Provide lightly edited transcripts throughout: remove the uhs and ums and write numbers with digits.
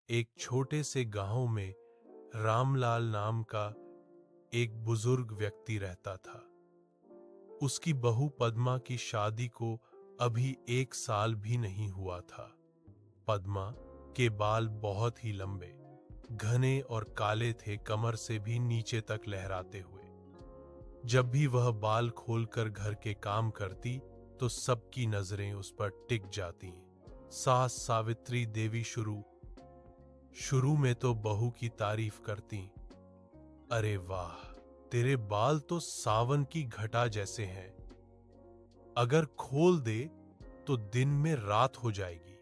एक छोटे से गांव में रामलाल नाम का एक बुजुर्ग व्यक्ति रहता था। उसकी बहू पद्मा की शादी को अभी 1 साल भी नहीं हुआ था। पद्मा के बाल बहुत ही लंबे, घने और काले थे, कमर से भी नीचे तक लहराते हुए। जब भी वह बाल खोलकर घर के काम करती तो सबकी नजरें उस पर टिक जाती। सास सावित्री देवी शुरू में तो बहू की तारीफ करती। अरे वाह, तेरे बाल तो सावन की घटा जैसे हैं, अगर खोल दे तो दिन में रात हो जाएगी।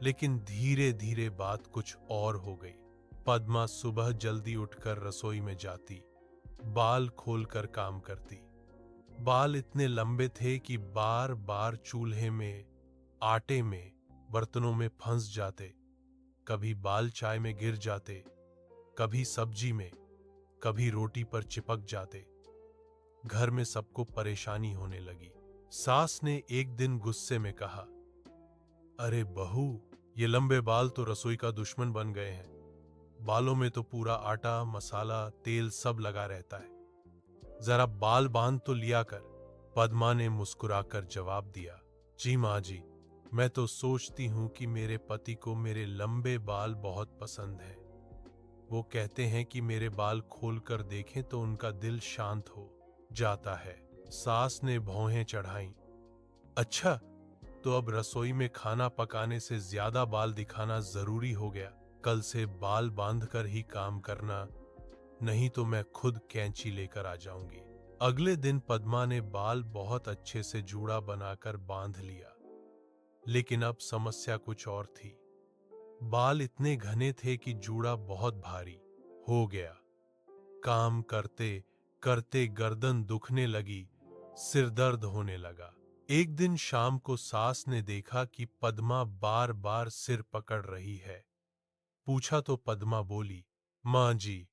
लेकिन धीरे धीरे बात कुछ और हो गई। पद्मा सुबह जल्दी उठकर रसोई में जाती, बाल खोलकर काम करती। बाल इतने लंबे थे कि बार बार चूल्हे में, आटे में, बर्तनों में फंस जाते। कभी बाल चाय में गिर जाते, कभी सब्जी में, कभी रोटी पर चिपक जाते। घर में सबको परेशानी होने लगी। सास ने एक दिन गुस्से में कहा, अरे बहू, ये लंबे बाल तो रसोई का दुश्मन बन गए हैं। बालों में तो पूरा आटा, मसाला, तेल सब लगा रहता है, जरा बाल बांध तो लिया कर। पद्मा ने मुस्कुराकर जवाब दिया, जी माँ जी, मैं तो सोचती हूँ कि मेरे पति को मेरे लंबे बाल बहुत पसंद है। वो कहते हैं कि मेरे बाल खोलकर देखें तो उनका दिल शांत हो जाता है। सास ने भौहें चढ़ाईं। अच्छा, तो अब रसोई में खाना पकाने से ज्यादा बाल दिखाना जरूरी हो गया। कल से बाल बांधकर ही काम करना, नहीं तो मैं खुद कैंची लेकर आ जाऊंगी। अगले दिन पद्मा ने बाल बहुत अच्छे से जूड़ा बनाकर बांध लिया। लेकिन अब समस्या कुछ और थी। बाल इतने घने थे कि जूड़ा बहुत भारी हो गया। काम करते करते गर्दन दुखने लगी, सिर दर्द होने लगा। एक दिन शाम को सास ने देखा कि पद्मा बार बार सिर पकड़ रही है। पूछा तो पद्मा बोली, माँ जी,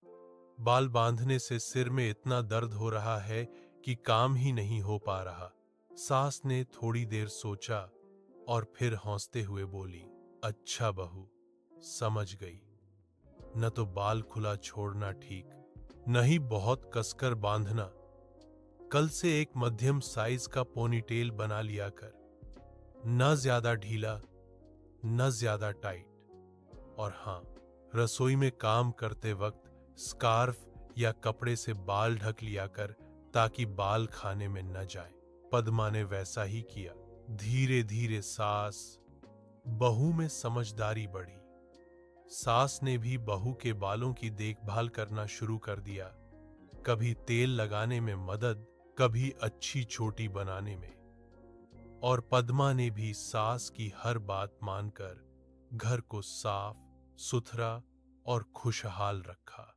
बाल बांधने से सिर में इतना दर्द हो रहा है कि काम ही नहीं हो पा रहा। सास ने थोड़ी देर सोचा और फिर हंसते हुए बोली, अच्छा बहू, समझ गई। न तो बाल खुला छोड़ना ठीक, न ही बहुत कसकर बांधना। कल से एक मध्यम साइज का पोनीटेल बना लिया कर, न ज्यादा ढीला न ज्यादा टाइट। और हाँ, रसोई में काम करते वक्त स्कार्फ या कपड़े से बाल ढक लिया कर, ताकि बाल खाने में न जाए। पद्मा ने वैसा ही किया। धीरे धीरे सास बहू में समझदारी बढ़ी। सास ने भी बहू के बालों की देखभाल करना शुरू कर दिया। कभी तेल लगाने में मदद, कभी अच्छी चोटी बनाने में। और पद्मा ने भी सास की हर बात मानकर घर को साफ सुथरा और खुशहाल रखा।